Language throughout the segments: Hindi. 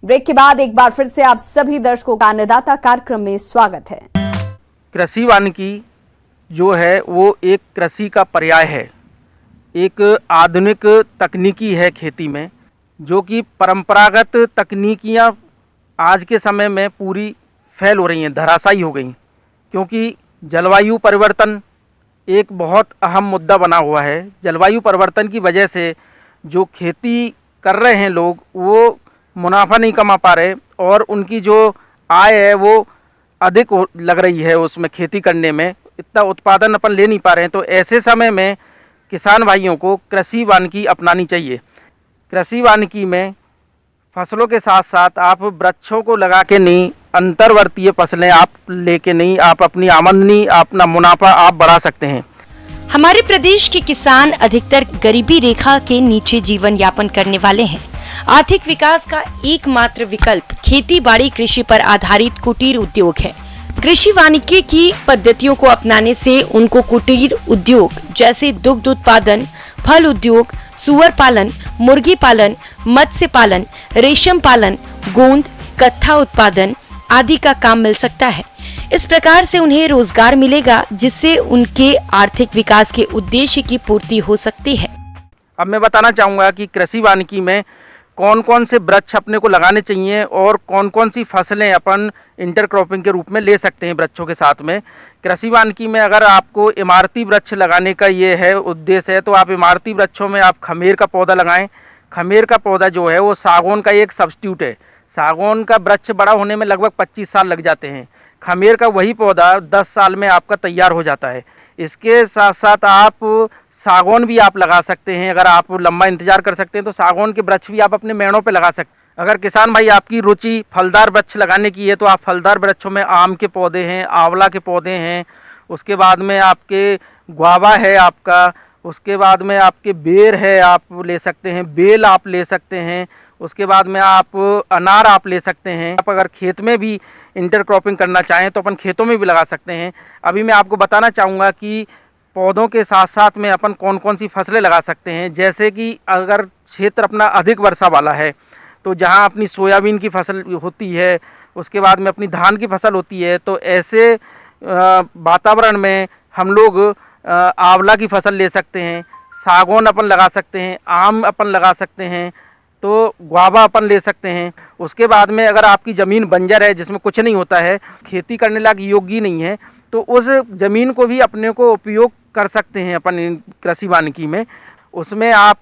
ब्रेक के बाद एक बार फिर से आप सभी दर्शकों का अन्नदाता कार्यक्रम में स्वागत है। कृषि वानिकी जो है वो एक कृषि का पर्याय है, एक आधुनिक तकनीकी है खेती में, जो कि परंपरागत तकनीकियां आज के समय में पूरी फेल हो रही हैं, धराशायी हो गई, क्योंकि जलवायु परिवर्तन एक बहुत अहम मुद्दा बना हुआ है। जलवायु परिवर्तन की वजह से जो खेती कर रहे हैं लोग, वो मुनाफा नहीं कमा पा रहे और उनकी जो आय है वो अधिक लग रही है, उसमें खेती करने में इतना उत्पादन अपन ले नहीं पा रहे हैं। तो ऐसे समय में किसान भाइयों को कृषि वानिकी अपनानी चाहिए। कृषि वानिकी में फसलों के साथ साथ आप वृक्षों को लगा के नहीं, अंतर्वर्तीय फसलें आप लेके नहीं, आप अपनी आमदनी, अपना मुनाफा आप बढ़ा सकते हैं। हमारे प्रदेश के किसान अधिकतर गरीबी रेखा के नीचे जीवन यापन करने वाले हैं। आर्थिक विकास का एकमात्र विकल्प खेती बाड़ी कृषि पर आधारित कुटीर उद्योग है। कृषि वानिकी की पद्धतियों को अपनाने से उनको कुटीर उद्योग जैसे दुग्ध उत्पादन, फल उद्योग, सुअर पालन, मुर्गी पालन, मत्स्य पालन, रेशम पालन, गोंद, कत्था उत्पादन आदि का काम मिल सकता है। इस प्रकार से उन्हें रोजगार मिलेगा, जिससे उनके आर्थिक विकास के उद्देश्य की पूर्ति हो सकती है। अब मैं बताना चाहूँगा कि कृषि वानिकी में कौन कौन से वृक्ष अपने को लगाने चाहिए और कौन कौन सी फसलें अपन इंटरक्रॉपिंग के रूप में ले सकते हैं वृक्षों के साथ में। कृषि वानिकी में अगर आपको इमारती वृक्ष लगाने का ये है उद्देश्य है, तो आप इमारती वृक्षों में आप खमेर का पौधा लगाएं। खमेर का पौधा जो है वो सागौन का एक सब्स्टिट्यूट है। सागौन का वृक्ष बड़ा होने में लगभग 25 साल लग जाते हैं। खमेर का वही पौधा 10 साल में आपका तैयार हो जाता है। इसके साथ साथ आप सागौन भी आप लगा सकते हैं। अगर आप लंबा इंतजार कर सकते हैं तो सागौन के वृक्ष भी आप अपने मेड़ों पे लगा सकते हैं। अगर किसान भाई आपकी रुचि फलदार वृक्ष लगाने की है तो आप फलदार वृक्षों में आम के पौधे हैं, आंवला के पौधे हैं, उसके बाद में आपके गुआवा है आपका, उसके बाद में आपके बेर है, आप ले सकते हैं, बेल आप ले सकते हैं, उसके बाद में आप अनार आप ले सकते हैं। आप अगर खेत में भी इंटरक्रॉपिंग करना चाहें तो अपन खेतों में भी लगा सकते हैं। अभी मैं आपको बताना चाहूँगा कि पौधों के साथ साथ में अपन कौन कौन सी फसलें लगा सकते हैं। जैसे कि अगर क्षेत्र अपना अधिक वर्षा वाला है तो जहां अपनी सोयाबीन की फसल होती है, उसके बाद में अपनी धान की फसल होती है, तो ऐसे वातावरण में हम लोग आंवला की फसल ले सकते हैं, सागौन अपन लगा सकते हैं, आम अपन लगा सकते हैं, तो गुआवा अपन ले सकते हैं। उसके बाद में अगर आपकी ज़मीन बंजर है जिसमें कुछ नहीं होता है, खेती करने लायक योग्य नहीं है, तो उस ज़मीन को भी अपने को उपयोग कर सकते हैं अपन कृषि वानिकी में। उसमें आप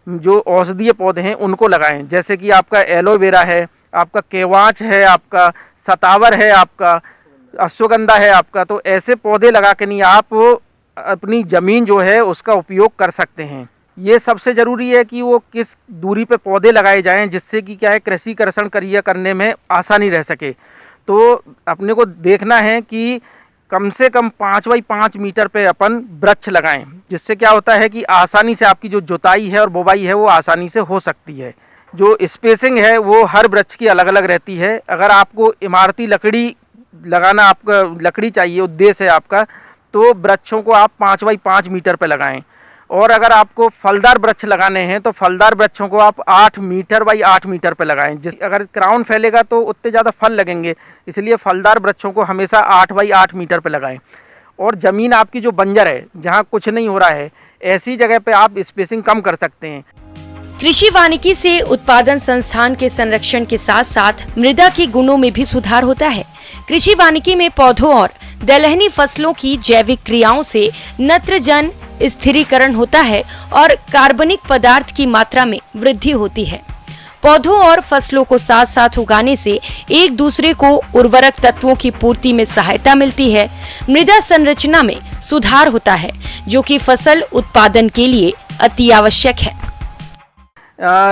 जो औषधीय पौधे हैं उनको लगाएं, जैसे कि आपका एलोवेरा है, आपका केवाच है, आपका सतावर है, आपका अश्वगंधा है आपका। तो ऐसे पौधे लगा के नहीं आप अपनी ज़मीन जो है उसका उपयोग कर सकते हैं। ये सबसे ज़रूरी है कि वो किस दूरी पे पौधे लगाए जाएं, जिससे कि क्या है कृषि कर्षण कार्य करने में आसानी रह सके। तो अपने को देखना है कि कम से कम 5 बाई 5 मीटर पे अपन वृक्ष लगाएं, जिससे क्या होता है कि आसानी से आपकी जो जुताई है और बुवाई है वो आसानी से हो सकती है। जो स्पेसिंग है वो हर वृक्ष की अलग अलग रहती है। अगर आपको इमारती लकड़ी लगाना, आपका लकड़ी चाहिए उद्देश्य है आपका, तो वृक्षों को आप 5 बाई 5 मीटर पे लगाएं। और अगर आपको फलदार वृक्ष लगाने हैं तो फलदार वृक्षों को आप 8 मीटर बाई 8 मीटर पे लगाएं। अगर क्राउन फैलेगा तो उतने ज़्यादा फल लगेंगे, इसलिए फलदार वृक्षों को हमेशा 8 बाई 8 मीटर पे लगाएं। और ज़मीन आपकी जो बंजर है, जहाँ कुछ नहीं हो रहा है, ऐसी जगह पे आप स्पेसिंग कम कर सकते हैं। कृषि वानिकी से उत्पादन संस्थान के संरक्षण के साथ साथ मृदा के गुणों में भी सुधार होता है। कृषि वानिकी में पौधों और दलहनी फसलों की जैविक क्रियाओं से नत्रजन स्थिरीकरण होता है और कार्बनिक पदार्थ की मात्रा में वृद्धि होती है। पौधों और फसलों को साथ साथ उगाने से एक दूसरे को उर्वरक तत्वों की पूर्ति में सहायता मिलती है। मृदा संरचना में सुधार होता है, जो कि फसल उत्पादन के लिए अति आवश्यक है।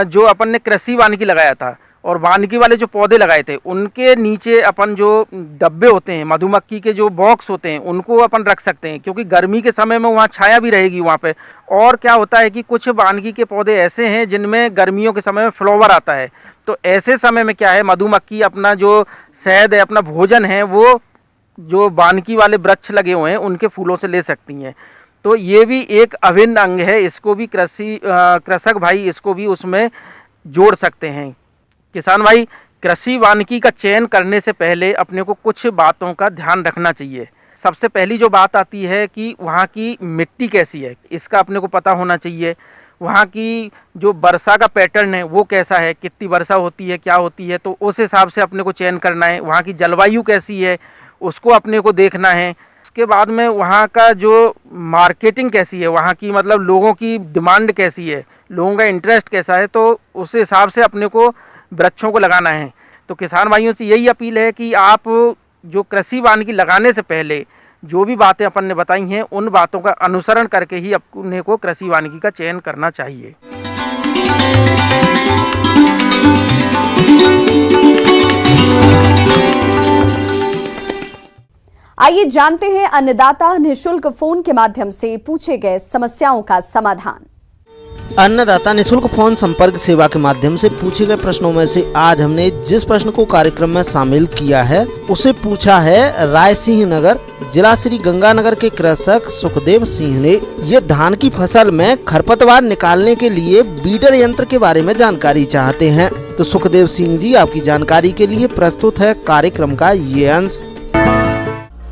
जो अपन ने कृषि वानिकी लगाया था और वानिकी वाले जो पौधे लगाए थे, उनके नीचे अपन जो डब्बे होते हैं, मधुमक्खी के जो बॉक्स होते हैं, उनको अपन रख सकते हैं, क्योंकि गर्मी के समय में वहाँ छाया भी रहेगी वहाँ पे। और क्या होता है कि कुछ वानिकी के पौधे ऐसे हैं जिनमें गर्मियों के समय में फ्लावर आता है, तो ऐसे समय में क्या है, मधुमक्खी अपना जो शहद है, अपना भोजन है, वो जो वानिकी वाले वृक्ष लगे हुए हैं उनके फूलों से ले सकती हैं। तो ये भी एक अभिन्न अंग है, इसको भी कृषक भाई इसको भी उसमें जोड़ सकते हैं। किसान भाई कृषि वानिकी का चयन करने से पहले अपने को कुछ बातों का ध्यान रखना चाहिए। सबसे पहली जो बात आती है कि वहाँ की मिट्टी कैसी है, इसका अपने को पता होना चाहिए। वहाँ की जो वर्षा का पैटर्न है वो कैसा है, कितनी वर्षा होती है, क्या होती है, तो उस हिसाब से अपने को चयन करना है। वहाँ की जलवायु कैसी है उसको अपने को देखना है। उसके बाद में वहाँ का जो मार्केटिंग कैसी है, वहाँ की मतलब लोगों की डिमांड कैसी है, लोगों का इंटरेस्ट कैसा है, तो उस हिसाब से अपने को वृक्षों को लगाना है। तो किसान भाइयों से यही अपील है कि आप जो कृषि वानिकी लगाने से पहले जो भी बातें अपन ने बताई हैं उन बातों का अनुसरण करके ही अपने को कृषि वानिकी का चयन करना चाहिए। आइए जानते हैं अन्नदाता निशुल्क फोन के माध्यम से पूछे गए समस्याओं का समाधान। अन्नदाता निशुल्क फोन संपर्क सेवा के माध्यम से पूछे गए प्रश्नों में से आज हमने जिस प्रश्न को कार्यक्रम में शामिल किया है उसे पूछा है रायसिंह नगर जिला श्री गंगानगर के कृषक सुखदेव सिंह ने। ये धान की फसल में खरपतवार निकालने के लिए बीडर यंत्र के बारे में जानकारी चाहते हैं। तो सुखदेव सिंह जी, आपकी जानकारी के लिए प्रस्तुत है कार्यक्रम का ये अंश।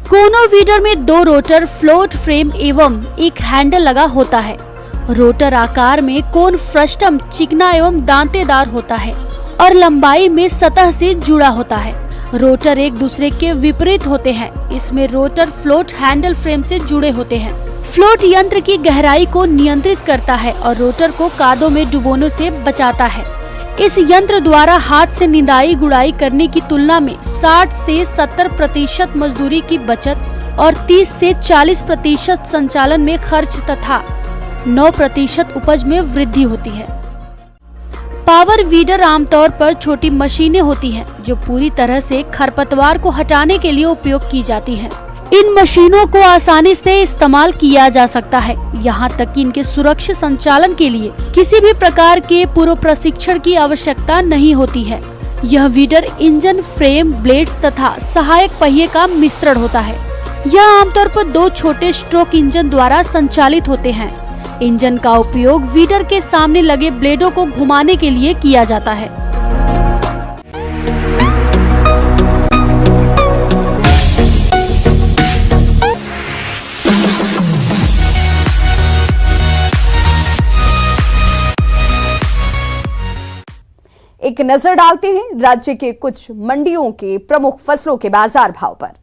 कोनो वीडर में 2 रोटर, फ्लोट फ्रेम एवं एक हैंडल लगा होता है। रोटर आकार में कोन फ्रस्टम चिकना एवं दांतेदार होता है और लंबाई में सतह से जुड़ा होता है। रोटर एक दूसरे के विपरीत होते हैं। इसमें रोटर फ्लोट हैंडल फ्रेम से जुड़े होते हैं। फ्लोट यंत्र की गहराई को नियंत्रित करता है और रोटर को कादों में डुबोने से बचाता है। इस यंत्र द्वारा हाथ से निदाई गुड़ाई करने की तुलना में 60 से 70% मजदूरी की बचत और 30 से 40% संचालन में खर्च तथा 9% उपज में वृद्धि होती है। पावर वीडर आमतौर पर छोटी मशीनें होती हैं जो पूरी तरह से खरपतवार को हटाने के लिए उपयोग की जाती हैं। इन मशीनों को आसानी से इस्तेमाल किया जा सकता है, यहाँ तक कि इनके सुरक्षित संचालन के लिए किसी भी प्रकार के पूर्व प्रशिक्षण की आवश्यकता नहीं होती है। यह वीडर इंजन, फ्रेम, ब्लेड्स तथा सहायक पहिए का मिश्रण होता है। यह आमतौर पर 2 छोटे स्ट्रोक इंजन द्वारा संचालित होते हैं। इंजन का उपयोग वीडर के सामने लगे ब्लेडों को घुमाने के लिए किया जाता है। एक नजर डालते हैं राज्य के कुछ मंडियों के प्रमुख फसलों के बाजार भाव पर।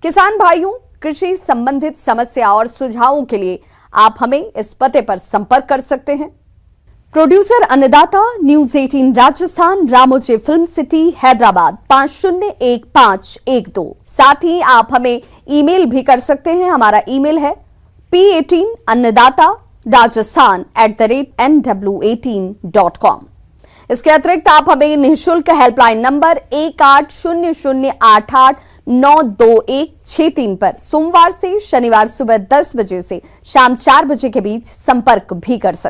किसान भाइयों, कृषि संबंधित समस्या और सुझावों के लिए आप हमें इस पते पर संपर्क कर सकते हैं। प्रोड्यूसर अन्नदाता news 18 Rajasthan, Ramoji film city, Hyderabad 501512। साथ ही आप हमें ईमेल भी कर सकते हैं। हमारा ईमेल है p18annadaata@nw18.com। इसके अतिरिक्त आप हमें निःशुल्क हेल्पलाइन नंबर 180088922163 पर सोमवार से शनिवार सुबह 10 बजे से शाम 4 बजे के बीच संपर्क भी कर सकते हैं।